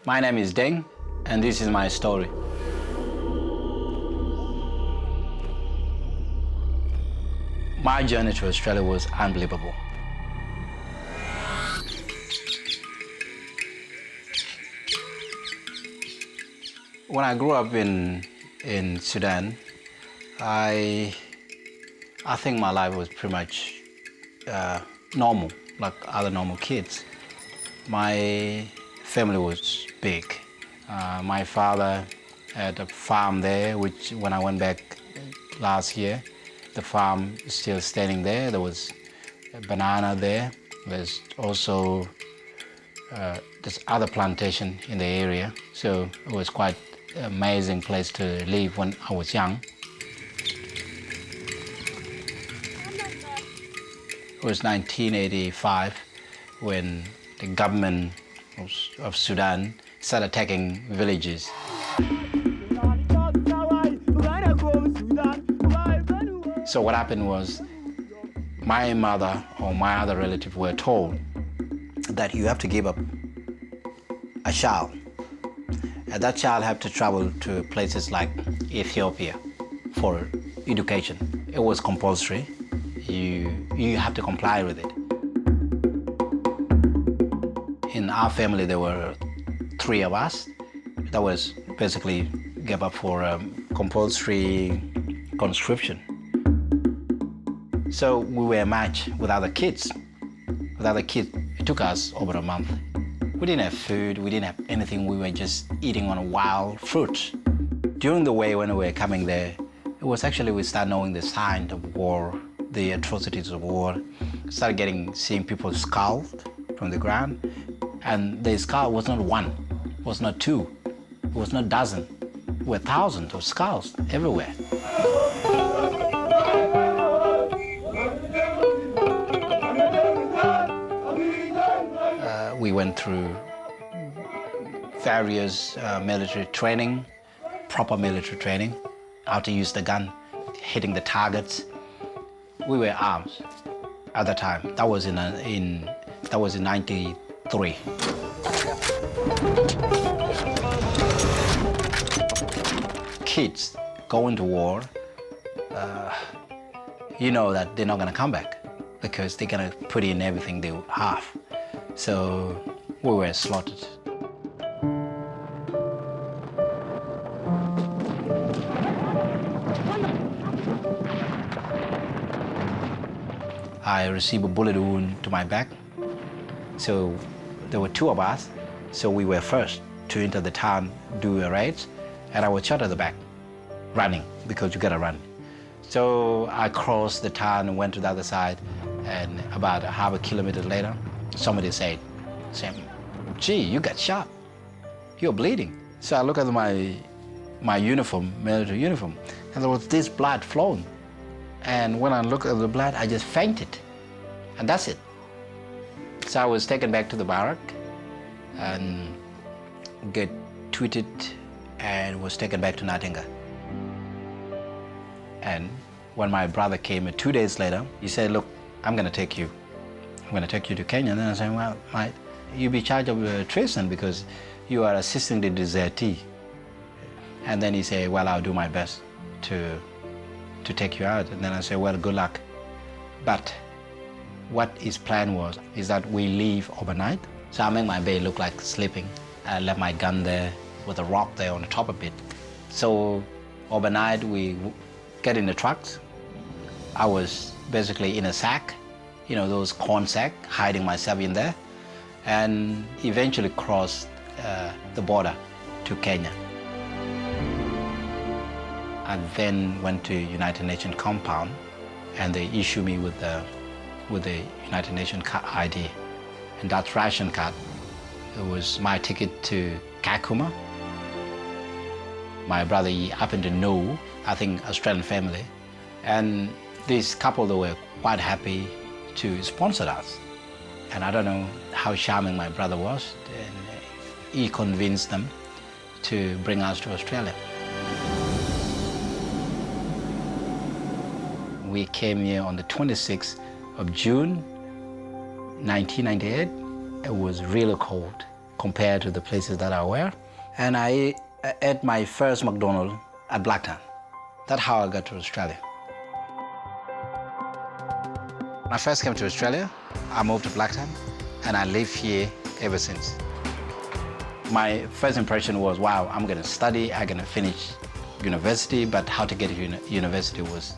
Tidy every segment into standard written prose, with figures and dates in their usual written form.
My name is Deng, and this is my story. My journey to Australia was unbelievable. When I grew up in Sudan, I think my life was pretty much normal, like other normal kids. My family was big. My father had a farm there, which when I went back last year, the farm is still standing there. There was a banana there. There's also this other plantation in the area. So it was quite an amazing place to live when I was young. It was 1985 when the government of Sudan started attacking villages. So what happened was my mother or my other relative were told that you have to give up a child. And that child had to travel to places like Ethiopia for education. It was compulsory. You have to comply with it. In our family, there were 3 of us. That was basically gave up for compulsory conscription. So we were matched with other kids. With other kids, it took us over a month. We didn't have food, we didn't have anything, we were just eating on wild fruit. During the way when we were coming there, it was actually we started knowing the signs of war, the atrocities of war. Started seeing people scalped from the ground. And the skull was not 1, was not 2, it was not dozen. There were thousands of skulls everywhere. We went through various military training, proper military training, how to use the gun, hitting the targets. We were armed at the time. That was in 93. Kids going to war, you know that they're not going to come back because they're going to put in everything they have. So we were slaughtered. I received a bullet wound to my back. So there were 2 of us. So we were first to enter the town, do a raid, and I was shot at the back, running, because you gotta run. So I crossed the town and went to the other side, and about half a kilometer later, somebody said, gee, you got shot. You're bleeding. So I look at my uniform, military uniform, and there was this blood flowing. And when I looked at the blood, I just fainted. And that's it. So I was taken back to the barrack and get treated and was taken back to Natinga. And when my brother came 2 days later, he said, look, I'm gonna take you to Kenya. And then I said, well, you'll be charged of treason because you are assisting the desertee. And then he said, well, I'll do my best to take you out. And then I said, well, good luck. But what his plan was is that we leave overnight. So I make my bed look like sleeping. I left my gun there with a rock there on the top of it. So overnight we get in the trucks. I was basically in a sack, you know, those corn sack, hiding myself in there, and eventually crossed the border to Kenya. I then went to United Nations compound, and they issued me with the United Nations ID, and that ration card. It was my ticket to Kakuma. My brother, he happened to know, I think, Australian family, and this couple, they were quite happy to sponsor us. And I don't know how charming my brother was, and he convinced them to bring us to Australia. We came here on the 26th of June, 1998. It was really cold, compared to the places that I were. And I ate my first McDonald's at Blacktown. That's how I got to Australia. When I first came to Australia, I moved to Blacktown, and I live here ever since. My first impression was, wow, I'm gonna study, I'm gonna finish university, but how to get to university was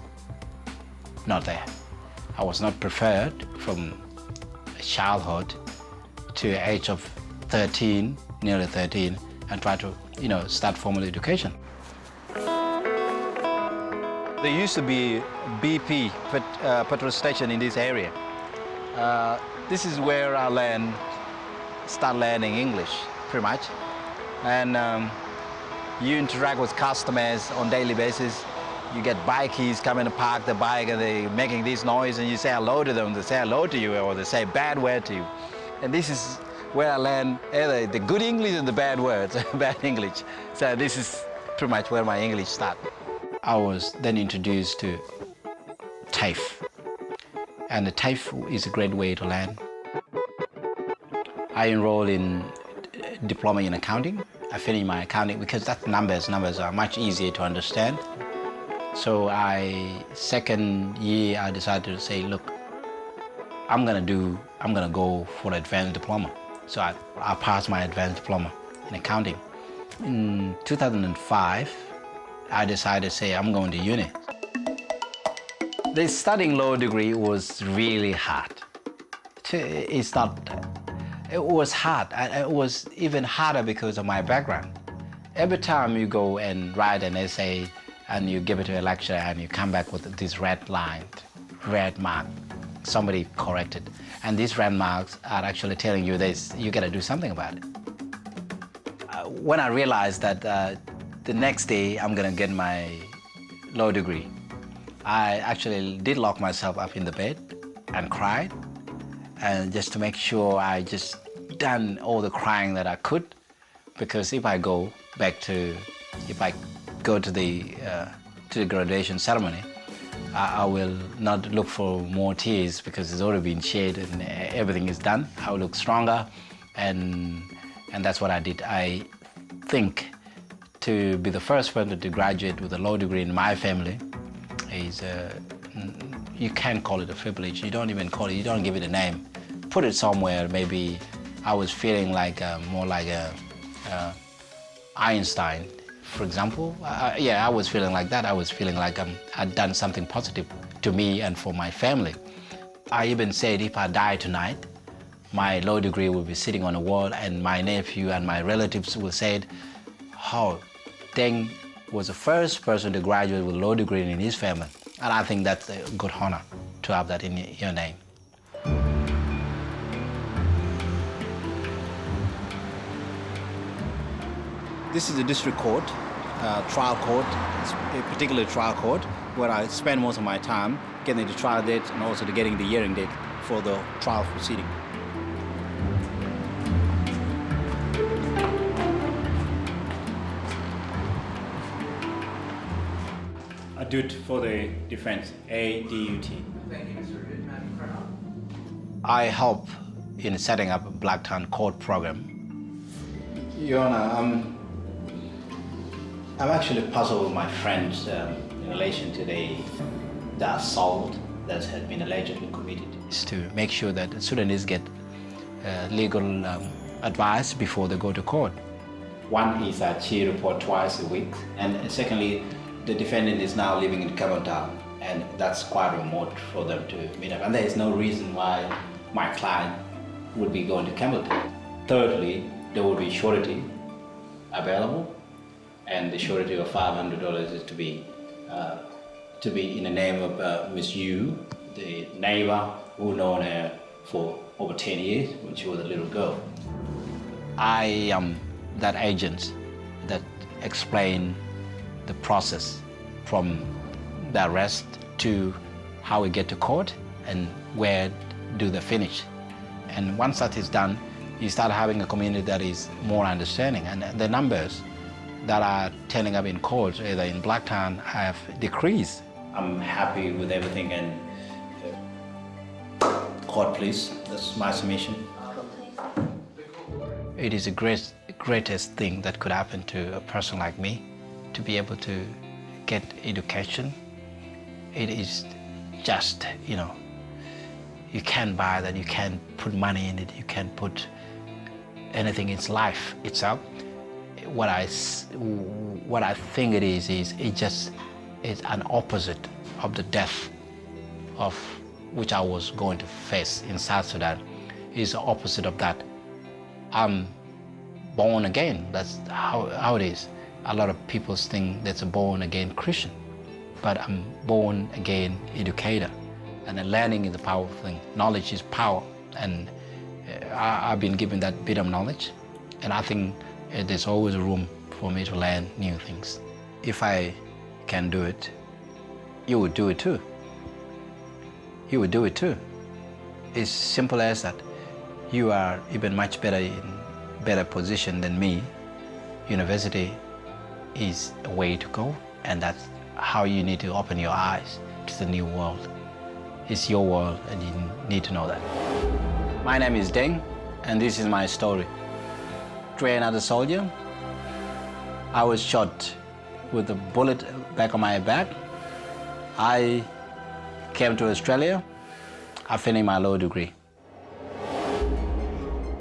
not there. I was not prepared from childhood to the age of 13, nearly 13, and try to, start formal education. There used to be BP petrol station in this area. This is where I start learning English, pretty much. And you interact with customers on daily basis. You get bikies coming to park the bike and they're making this noise and you say hello to them, they say hello to you or they say bad word to you. And this is where I learn either the good English and the bad words, bad English. So this is pretty much where my English started. I was then introduced to TAFE. And the TAFE is a great way to learn. I enrolled in diploma in accounting. I finished my accounting because that's numbers. Numbers are much easier to understand. So second year, I decided to say, look, I'm gonna go for advanced diploma. So I passed my advanced diploma in accounting. In 2005, I decided to say I'm going to uni. The studying law degree was really hard. It was hard. It was even harder because of my background. Every time you go and write an essay and you give it to a lecturer and you come back with this red line, red mark, somebody corrected. And these red marks are actually telling you this, you gotta do something about it. When I realized that the next day I'm gonna get my law degree, I actually did lock myself up in the bed and cried, and just to make sure I just done all the crying that I could, because if I go to the graduation ceremony, I will not look for more tears because it's already been shed and everything is done. I will look stronger, and that's what I did. I think to be the first person to graduate with a law degree in my family is, you can't call it a privilege. You don't even call it, you don't give it a name. Put it somewhere. Maybe I was feeling like more like Einstein, for example. I was feeling like that. I was feeling like I'd done something positive to me and for my family. I even said if I die tonight, my law degree will be sitting on a wall and my nephew and my relatives will say, oh, Deng was the first person to graduate with a law degree in his family. And I think that's a good honor to have that in your name. This is the district court, trial court, a particular trial court, where I spend most of my time getting the trial date and also getting the hearing date for the trial proceeding. I do it for the defense, ADUT. I help in setting up a Blacktown court program. Your Honor, I'm actually puzzled with my friends in relation to the assault that has been allegedly committed. Is to make sure that Sudanese get legal advice before they go to court. One is that she reports twice a week, and secondly, the defendant is now living in Campbelltown, and that's quite remote for them to meet up. And there is no reason why my client would be going to Campbelltown. Thirdly, there will be surety available, and the surety of $500 is to be in the name of Miss Yu, the neighbor who known her for over 10 years when she was a little girl. I am that agent that explain the process from the arrest to how we get to court and where do they finish. And once that is done, you start having a community that is more understanding, and the numbers that are turning up in court, either in Blacktown, have decreased. I'm happy with everything, and court, please. That's my submission. It is the greatest thing that could happen to a person like me, to be able to get education. It is just, you can't buy that, you can't put money in it, you can't put anything in life itself. What I think it is it's an opposite of the death of which I was going to face in South Sudan. It's the opposite of that. I'm born again. That's how it is. A lot of people think that's a born again Christian, but I'm born again educator. And then learning is a powerful thing. Knowledge is power, and I've been given that bit of knowledge, and I think there's always room for me to learn new things. If I can do it, you would do it too. You would do it too. It's simple as that. You are even much better in better position than me. University is a way to go, and that's how you need to open your eyes to the new world. It's your world, and you need to know that. My name is Deng, and this is my story. Trained as a soldier, I was shot with a bullet back on my back. I came to Australia. I finished my law degree.